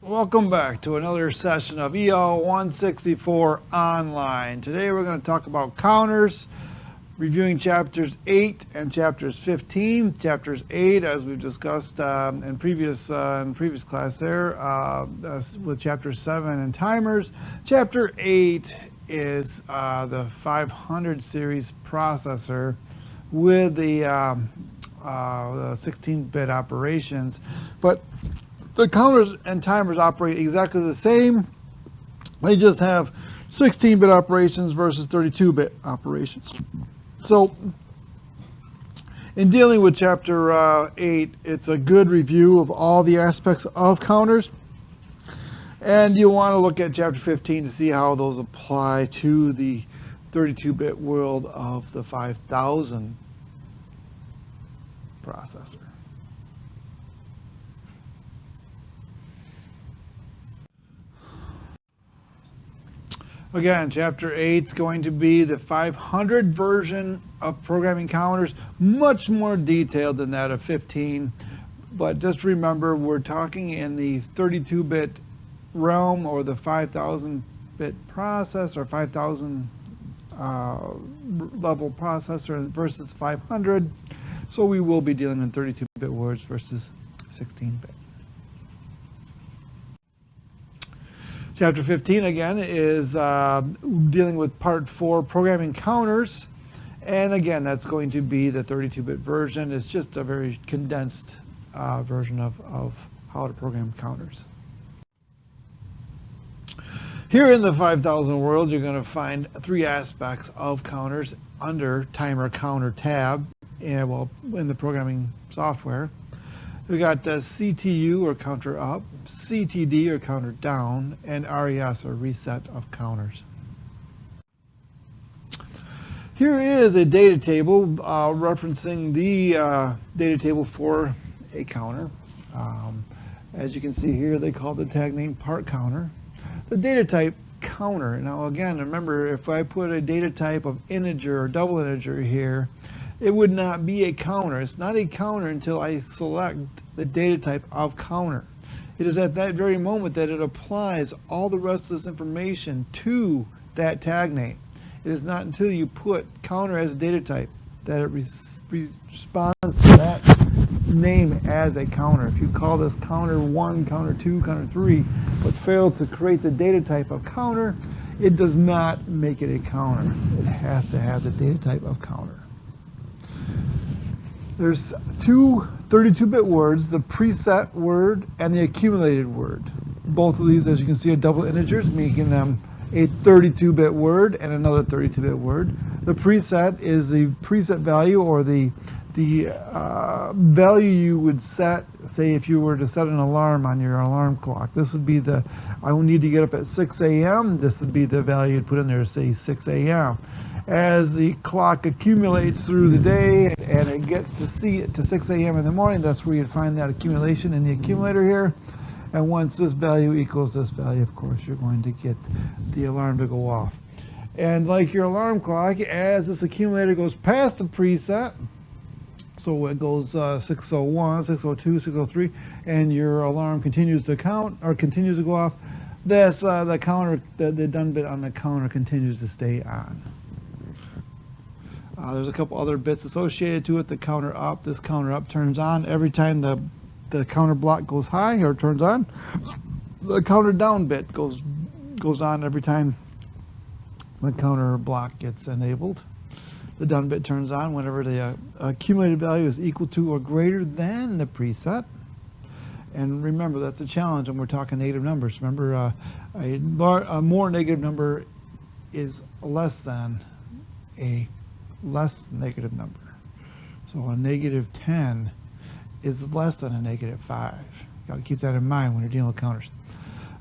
Welcome back to another session of EL 164 Online. Today we're going to talk about counters, reviewing chapters 8 and chapters 15. Chapters 8, as we've discussed in previous class there, with chapter 7 and timers. Chapter 8 is the 500 series processor with the 16-bit operations, but the counters and timers operate exactly the same. They just have 16-bit operations versus 32-bit operations. So in dealing with chapter 8, it's a good review of all the aspects of counters. And you want to look at chapter 15 to see how those apply to the 32-bit world of the 5000 processor. Again, chapter 8 is going to be the 500 version of programming counters, much more detailed than that of 15. But just remember, we're talking in the 32-bit realm, or the 5000-bit processor, or 5000 level processor versus 500. So we will be dealing in 32-bit words versus 16-bit. Chapter 15, again, is dealing with Part 4, programming counters. And again, that's going to be the 32-bit version. It's just a very condensed version of how to program counters. Here in the 5000 world, you're going to find three aspects of counters under Timer Counter tab in the programming software. We got the CTU, or counter up, CTD, or counter down, and RES, or reset of counters. Here is a data table referencing the data table for a counter. As you can see here, they call the tag name part counter. The data type counter. Now again, remember, if I put a data type of integer or double integer here, it would not be a counter. It's not a counter until I select the data type of counter. It is at that very moment that it applies all the rest of this information to that tag name. It is not until you put counter as a data type that it responds to that name as a counter. If you call this counter 1, counter 2, counter 3, but fail to create the data type of counter, it does not make it a counter. It has to have the data type of counter. There's two 32-bit words, the preset word and the accumulated word. Both of these, as you can see, are double integers, making them a 32-bit word and another 32-bit word. The preset is the preset value, or the value you would set, say if you were to set an alarm on your alarm clock. This would be I will need to get up at 6 a.m. This would be the value you'd put in there, say 6 a.m. As the clock accumulates through the day and it gets to 6 a.m. in the morning, that's where you'd find that accumulation in the accumulator here. And once this value equals this value, of course, you're going to get the alarm to go off. And like your alarm clock, as this accumulator goes past the preset, so it goes 601, 602, 603, and your alarm continues to count or continues to go off, the counter, the done bit on the counter continues to stay on. There's a couple other bits associated to it. The counter up, this counter up turns on every time the counter block goes high or turns on. The counter down bit goes on every time the counter block gets enabled. The done bit turns on whenever the accumulated value is equal to or greater than the preset. And remember, that's a challenge when we're talking negative numbers. Remember, a more negative number is less than a less negative number. So a negative 10 is less than a negative 5. Got to keep that in mind when you're dealing with counters.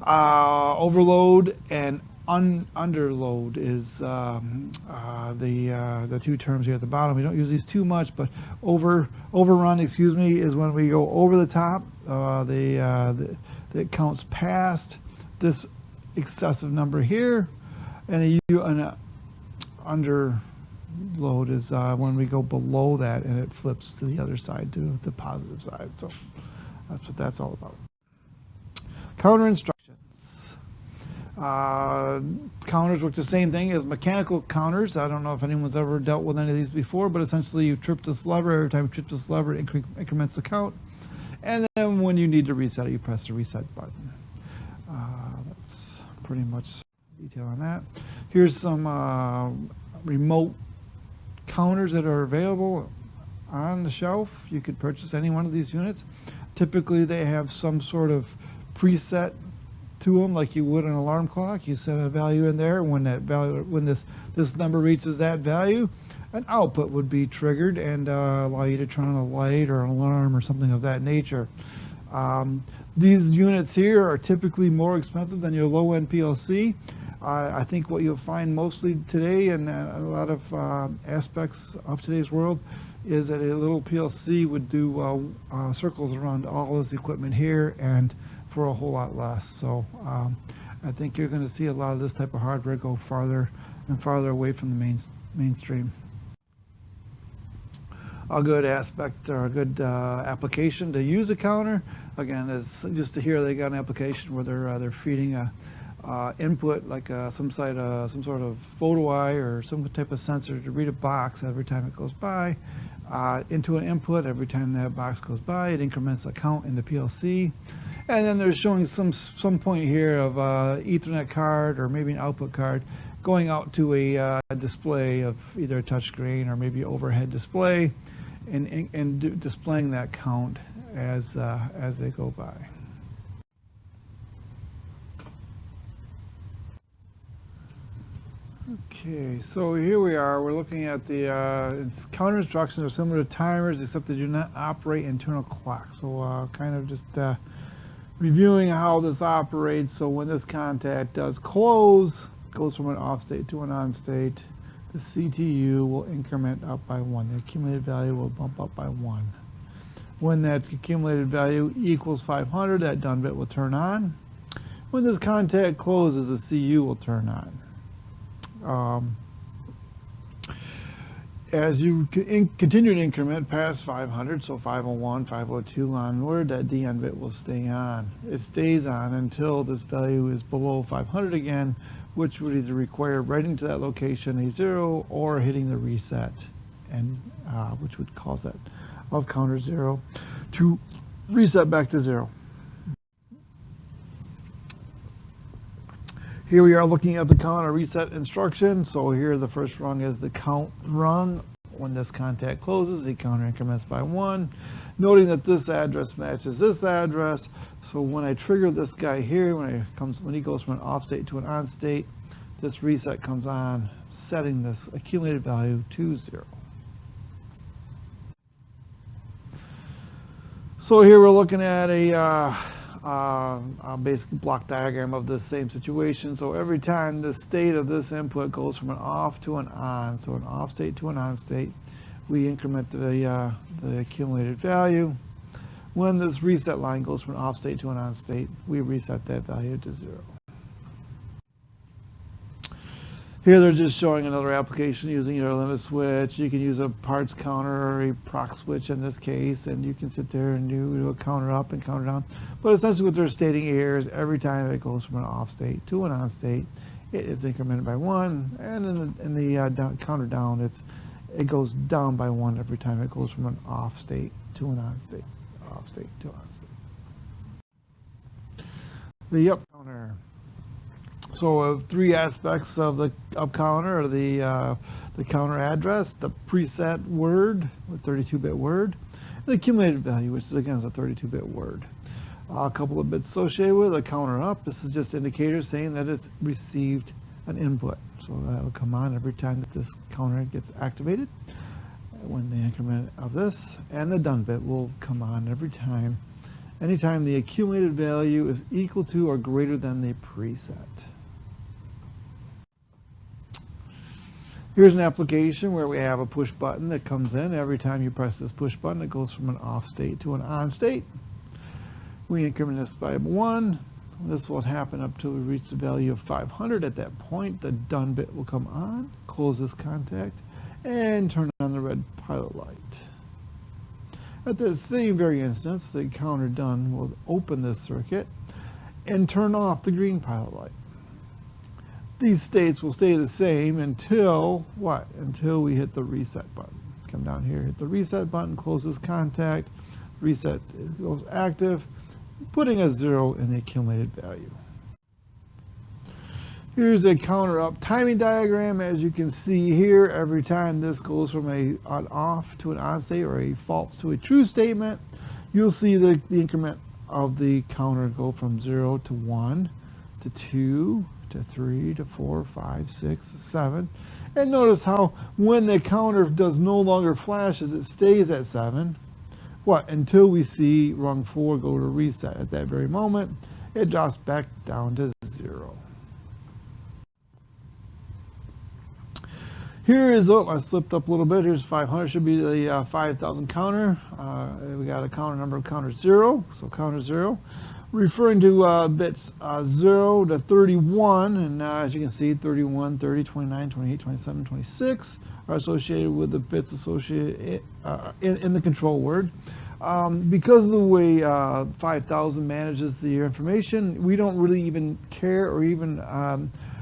Overload and underload is the two terms here at the bottom. We don't use these too much, but overrun, is when we go over the top. That counts past this excessive number here, and an underload is when we go below that and it flips to the other side, to the positive side. So that's what that's all about. Counter instructions. Counters work the same thing as mechanical counters. I don't know if anyone's ever dealt with any of these before, but essentially you trip this lever. Every time you trip this lever, it increments the count. And then when you need to reset it, you press the reset button. That's pretty much detail on that. Here's some remote counters that are available on the shelf. You could purchase any one of these units. Typically they have some sort of preset to them, like you would an alarm clock. You set a value in there. When that value, when this number reaches that value, an output would be triggered and allow you to turn on a light or an alarm or something of that nature. These units here are typically more expensive than your low-end PLC. I think what you'll find mostly today in a lot of aspects of today's world is that a little PLC would do circles around all this equipment here and for a whole lot less. So I think you're going to see a lot of this type of hardware go farther and farther away from the mainstream. A good aspect or a good application to use a counter, again, is just to hear they got an application where they're feeding a input like some sort of photo eye or some type of sensor to read a box every time it goes by into an input. Every time that box goes by, it increments a count in the PLC. And then they're showing some point here of Ethernet card or maybe an output card going out to a display of either a touchscreen or maybe overhead display, and displaying that count as they go by. Okay, so here we are. We're looking at the counter instructions are similar to timers, except they do not operate internal clocks. So kind of just reviewing how this operates. So when this contact does close, goes from an off state to an on state, the CTU will increment up by 1. The accumulated value will bump up by 1. When that accumulated value equals 500, that done bit will turn on. When this contact closes, the CU will turn on. As you continue to increment past 500, so 501, 502 onward, that DN bit will stay on. It stays on until this value is below 500 again, which would either require writing to that location a 0 or hitting the reset, and which would cause that of counter 0 to reset back to 0. Here we are looking at the counter reset instruction. So here the first rung is the count rung. When this contact closes, the counter increments by 1. Noting that this address matches this address. So when I trigger this guy here, when he goes from an off state to an on state, this reset comes on, setting this accumulated value to 0. So here we're looking at a basic block diagram of the same situation. So every time the state of this input goes from an off to an on, so an off state to an on state, we increment the accumulated value. When this reset line goes from an off state to an on state, we reset that value to 0. Here they're just showing another application using your limit switch. You can use a parts counter or a proc switch in this case, and you can sit there and do a counter up and counter down. But essentially what they're stating here is every time it goes from an off state to an on state, it is incremented by 1, and in the counter down, it goes down by 1 every time it goes from an off state to an on state, off state to on state. The up counter. So 3 aspects of the up counter are the counter address, the preset word with 32-bit word, and the accumulated value, which is again a 32-bit word. A couple of bits associated with a counter up. This is just indicator saying that it's received an input. So that'll come on every time that this counter gets activated when the increment of this, and the done bit will come on every time, anytime the accumulated value is equal to or greater than the preset. Here's an application where we have a push button that comes in. Every time you press this push button, it goes from an off state to an on state. We increment this by 1. This will happen up till we reach the value of 500. At that point, the done bit will come on, close this contact, and turn on the red pilot light. At the same very instance, the counter done will open this circuit, and turn off the green pilot light. These states will stay the same until what? Until we hit the reset button. Come down here, hit the reset button, closes contact, reset goes active, putting a 0 in the accumulated value. Here's a counter up timing diagram. As you can see here, every time this goes from an off to an on state or a false to a true statement, you'll see the increment of the counter go from 0 to 1 to 2 to 3 to 4, 5, 6, 7. And notice how when the counter does no longer flashes, it stays at 7. What? Until we see rung 4 go to reset. At that very moment, it drops back down to 0. Here is, oh, I slipped up a little bit. Here's 500, should be the 5,000 counter. We got a counter number of counter 0, so counter 0. Referring to bits 0 to 31, and as you can see, 31, 30, 29, 28, 27, 26 are associated with the bits associated in the control word. Because of the way 5000 manages the information, we don't really even care or even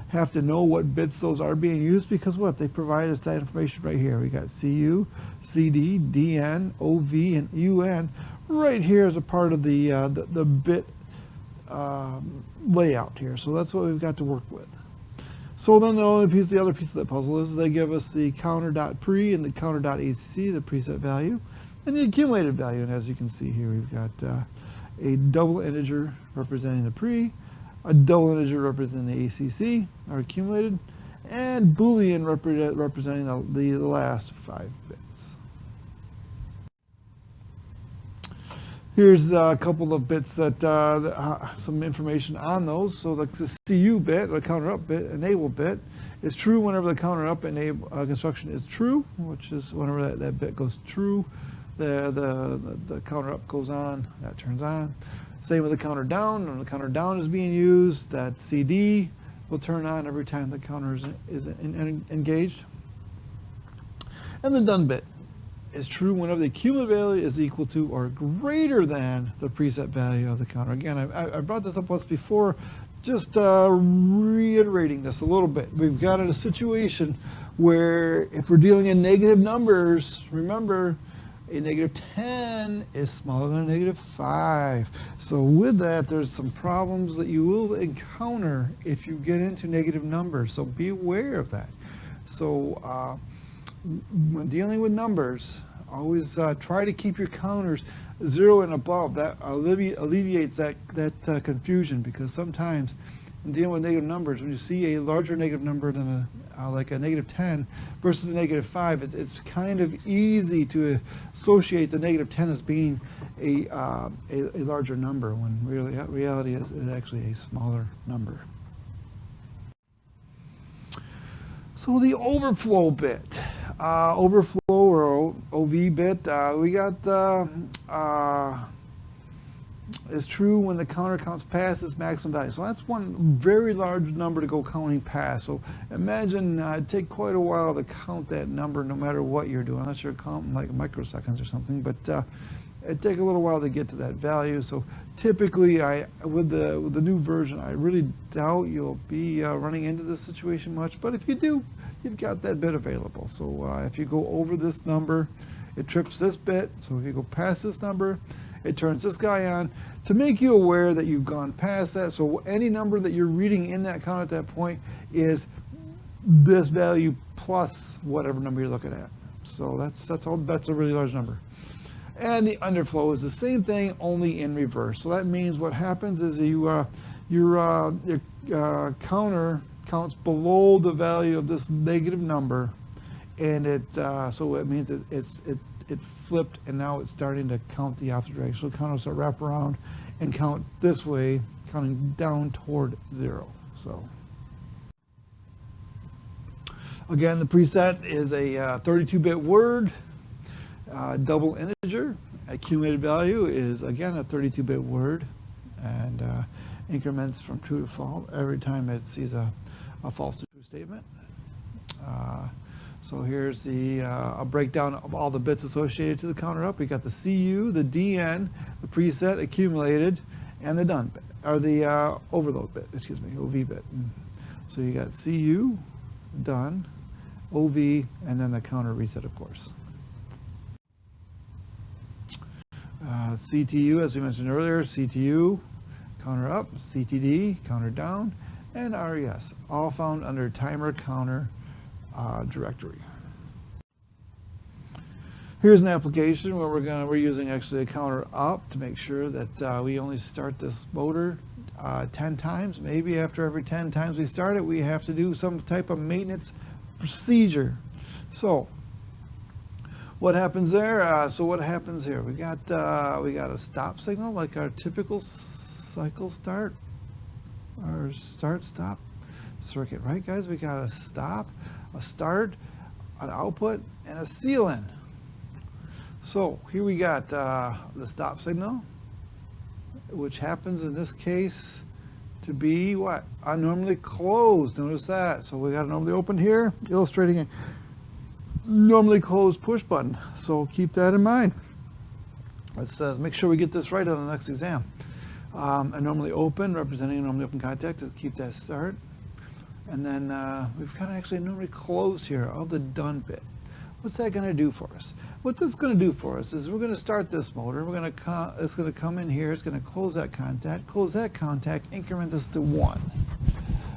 have to know what bits those are being used, because what? They provide us that information right here. We got CU, CD, DN, OV, and UN right here as a part of the bit layout here. So that's what we've got to work with. So then the other piece of the puzzle is they give us the counter.pre and the counter.acc, the preset value, and the accumulated value. And as you can see here, we've got a double integer representing the pre, a double integer representing the ACC, our accumulated, and Boolean representing the last 5 bits. Here's a couple of bits that some information on those. So the CU bit, or counter up bit, enable bit, is true whenever the counter up enable construction is true, which is whenever that bit goes true, the counter up goes on, that turns on. Same with the counter down. When the counter down is being used, that CD will turn on every time the counter is engaged. And the done bit is true whenever the cumulative value is equal to or greater than the preset value of the counter. Again, I brought this up once before, just reiterating this a little bit. We've got a situation where if we're dealing in negative numbers, remember, a negative 10 is smaller than a negative 5. So with that, there's some problems that you will encounter if you get into negative numbers. So be aware of that. So when dealing with numbers, always try to keep your counters 0 and above. That alleviates that confusion, because sometimes in dealing with negative numbers, when you see a larger negative number than like a negative 10 versus a negative 5, it's kind of easy to associate the negative 10 as being a larger number, when reality is actually a smaller number. So the overflow bit, overflow or OV bit, we got is true when the counter counts past its maximum value. So that's one very large number to go counting past. So imagine it'd take quite a while to count that number no matter what you're doing, unless you're counting like microseconds or something, but it'd take a little while to get to that value. So typically, with the new version, I really doubt you'll be running into this situation much, but if you do, you've got that bit available. So if you go over this number, it trips this bit. So if you go past this number, it turns this guy on to make you aware that you've gone past that. So any number that you're reading in that count at that point is this value plus whatever number you're looking at. So that's a really large number. And the underflow is the same thing, only in reverse. So that means what happens is your counter counts below the value of this negative number, and so it means it flipped, and now it's starting to count the opposite direction. So the counter will start wrap around and count this way, counting down toward 0. So again, the preset is a 32-bit word, double integer. Accumulated value is again a 32-bit word, and increments from true to false every time it sees a false to true statement. So here's a breakdown of all the bits associated to the counter up. We got the CU, the DN, the preset, accumulated, and the done bit. or the overload bit, excuse me, OV bit. So you got CU, done, OV, and then the counter reset, of course. CTU, as we mentioned earlier, CTU, counter up, CTD, counter down, and RES, all found under timer counter directory. Here's an application where we're using actually a counter up to make sure that we only start this motor 10 times. Maybe after every 10 times we start it, we have to do some type of maintenance procedure. So what happens there? So what happens here? We got a stop signal like our typical cycle start or start-stop circuit, right, guys? We got a stop, a start, an output, and a seal-in. So here we got the stop signal, which happens in this case to be what? Normally closed. Notice that. So we got it normally open here, illustrating a normally closed push button. So keep that in mind. Let's make sure we get this right on the next exam. A normally open, representing a normally open contact to keep that start. And then we've got actually normally closed here of the done bit. What's that going to do for us? What this is going to do for us is we're going to start this motor. It's going to come in here. It's going to close that contact, increment this to 1.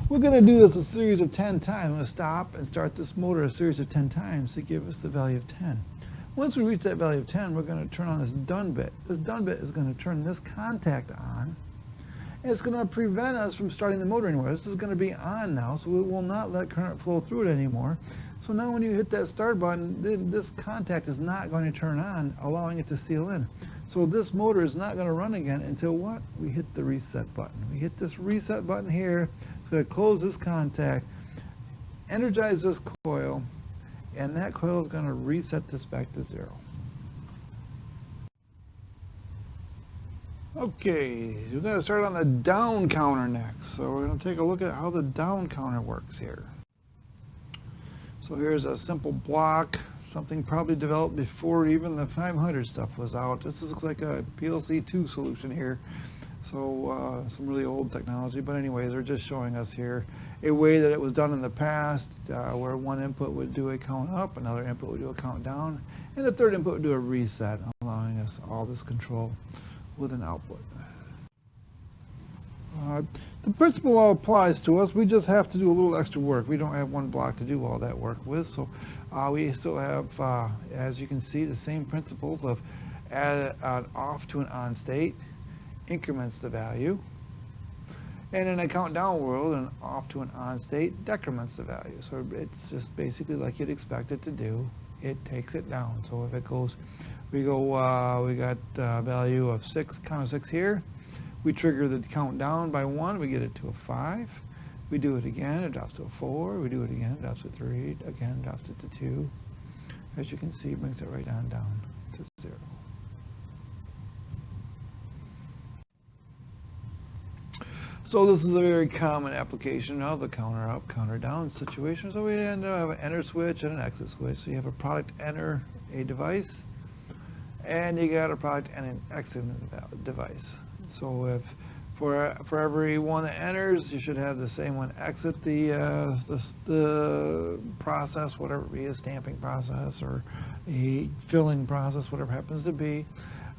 We're going to do this a series of 10 times. I'm going to stop and start this motor a series of 10 times to give us the value of 10. Once we reach that value of 10, we're going to turn on this done bit. This done bit is going to turn this contact on. And it's going to prevent us from starting the motor anymore. This is going to be on now, so it will not let current flow through it anymore. So now when you hit that start button, this contact is not going to turn on, allowing it to seal in. So this motor is not going to run again until what? We hit the reset button. We hit this reset button here. It's going to close this contact, energize this coil, and that coil is going to reset this back to 0. Okay, we're going to start on the down counter next. So we're going to take a look at how the down counter works here. So here's a simple block, something probably developed before even the 500 stuff was out. This looks like a PLC2 solution here. So some really old technology, but anyways, they're just showing us here a way that it was done in the past, where one input would do a count up, another input would do a count down, and the third input would do a reset, allowing us all this control with an output. The principle all applies to us. We just have to do a little extra work. We don't have one block to do all that work with, so we still have, as you can see, the same principles of add an off to an on state, increments the value, and in a count down world, an off to an on state decrements the value. So it's just basically like you'd expect it to do. It takes it down. So if it goes, we got a value of 6, count of 6 here. We trigger the count down by 1, we get it to a 5. We do it again, it drops to a 4. We do it again, it drops to 3. Again, it drops it to 2. As you can see, it brings it right on down to 0. So this is a very common application of the counter up, counter down situation. So we end up have an enter switch and an exit switch. So you have a product enter a device, and you got a product and an exit device. So if for every one that enters, you should have the same one exit the process, whatever it be, a stamping process or a filling process, whatever it happens to be.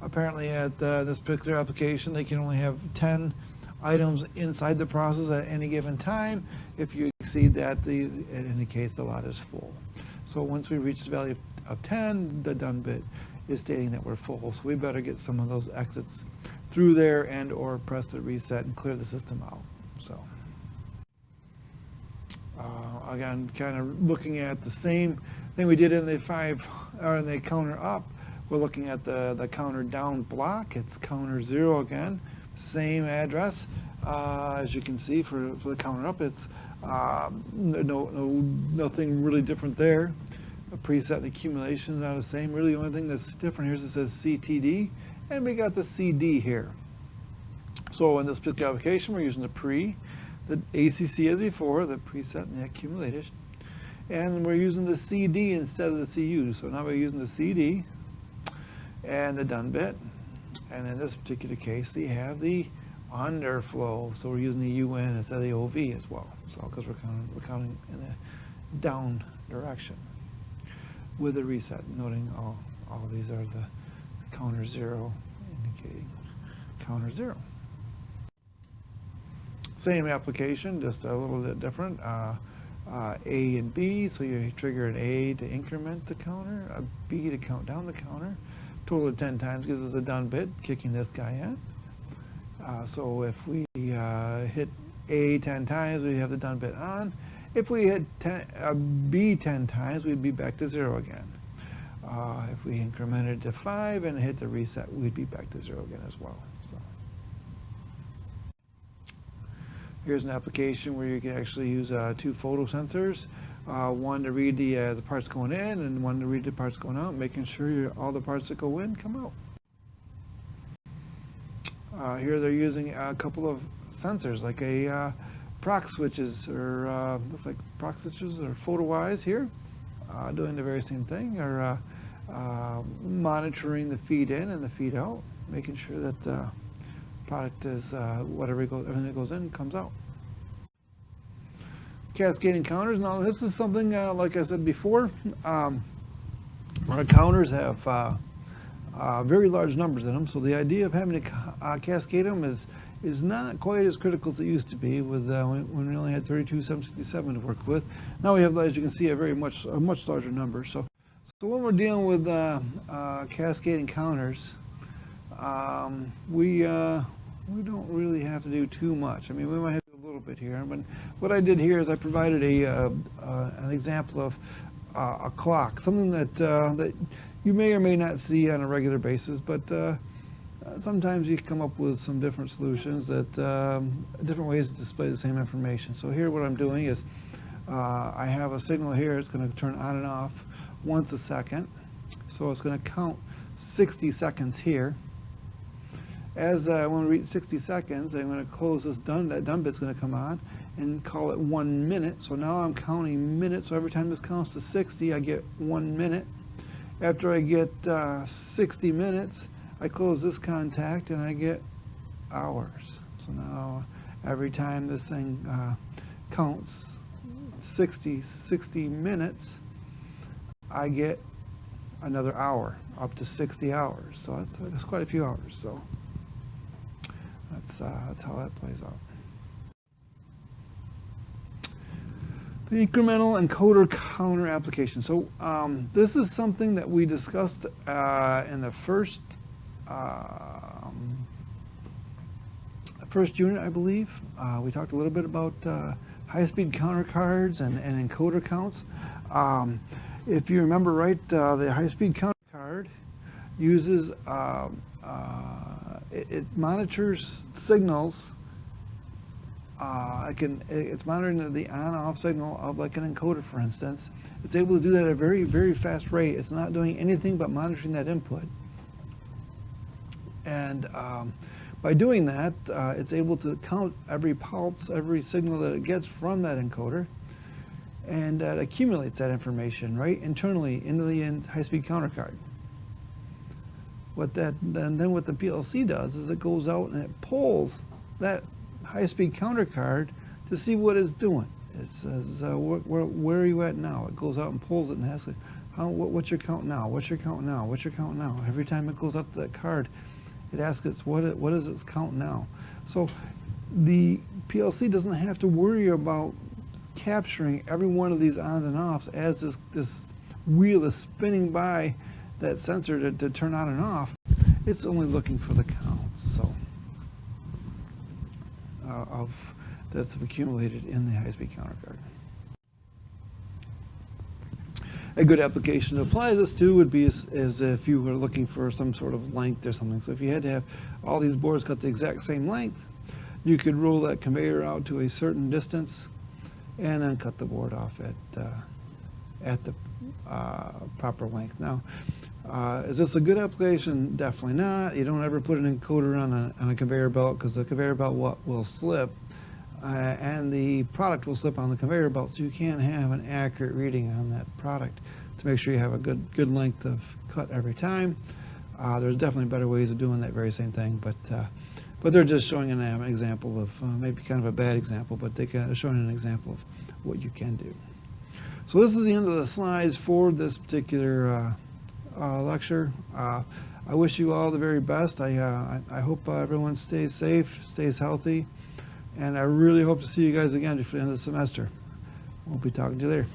Apparently at this particular application, they can only have 10 items inside the process at any given time. If you exceed that, it indicates the lot is full. So once we reach the value of 10, the done bit is stating that we're full. So we better get some of those exits through there and or press the reset and clear the system out. So again, kind of looking at the same thing we did in the in the counter up. We're looking at the counter down block. It's counter 0 again. Same address, as you can see for the counter up. It's nothing really different there. The preset and accumulation are the same. Really, the only thing that's different here is it says CTD, and we got the CD here. So in this particular application, we're using the ACC as before, the preset and the accumulation, and we're using the CD instead of the CU. So now we're using the CD and the done bit. And in this particular case, you have the underflow, so we're using the UN instead of the OV as well. So because we're counting in the down direction with the reset, noting all these are the counter 0, indicating counter 0. Same application, just a little bit different. A and B, so you trigger an A to increment the counter, a B to count down the counter. Total of 10 times gives us a done bit, kicking this guy in. So if we hit A 10 times, we have the done bit on. If we hit B 10 times, we'd be back to 0 again. If we incremented to 5 and hit the reset, we'd be back to 0 again as well. So here's an application where you can actually use 2 photo sensors, one to read the parts going in and one to read the parts going out, making sure all the parts that go in come out. Here they're using a couple of sensors, like a proc switches, or looks like proc switches or photo eyes here, doing the very same thing, or monitoring the feed in and the feed out, making sure that the product is everything that goes in comes out. Cascading counters. Now this is something like I said before, our counters have very large numbers in them, so the idea of having to cascade them is not quite as critical as it used to be with when we only had 32767 to work with. Now we have, as you can see, a much larger number. So when we're dealing with cascading counters, we don't really have to do too much. I mean, we might have to do a little bit here, but what I did here is I provided an example of a clock, something that you may or may not see on a regular basis, but sometimes you come up with some different solutions, that different ways to display the same information. So here what I'm doing is I have a signal here. It's going to turn on and off once a second. So it's going to count 60 seconds here. As I want to reach 60 seconds, I'm going to close this that done bit's going to come on and call it 1 minute. So now I'm counting minutes. So every time this counts to 60, I get 1 minute. After I get 60 minutes, I close this contact and I get hours. So now every time this thing counts 60 minutes, I get another hour, up to 60 hours. So that's quite a few hours. So that's how that plays out. The incremental encoder counter application. So this is something that we discussed in the first unit, I believe. We talked a little bit about high-speed counter cards and encoder counts. If you remember right, the high-speed counter card uses it monitors signals. It's monitoring the on-off signal of like an encoder, for instance. It's able to do that at a very, very fast rate. It's not doing anything but monitoring that input. And by doing that, it's able to count every pulse, every signal that it gets from that encoder, and it accumulates that information right internally into the high-speed counter card. What the PLC does is it goes out and it pulls that high-speed counter card to see what it's doing. It says, where are you at now? It goes out and pulls it and asks it, what's your count now? What's your count now? What's your count now? Every time it goes up to that card, it asks us, what is its count now? So the PLC doesn't have to worry about capturing every one of these ons and offs as this wheel is spinning by that sensor to turn on and off. It's only looking for the counts. So that's accumulated in the high-speed counter card. A good application to apply this to would be as if you were looking for some sort of length or something. So if you had to have all these boards cut the exact same length, you could roll that conveyor out to a certain distance and then cut the board off at the proper length. Now, is this a good application? Definitely not. You don't ever put an encoder on a conveyor belt, because the conveyor belt will slip and the product will slip on the conveyor belt, so you can't have an accurate reading on that product to make sure you have a good length of cut every time. There's definitely better ways of doing that very same thing, but But they're just showing an example of, maybe kind of a bad example, but they kind of showing an example of what you can do. So this is the end of the slides for this particular lecture. I wish you all the very best. I hope everyone stays safe, stays healthy, and I really hope to see you guys again before the end of the semester. We'll be talking to you later.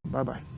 Bye-bye.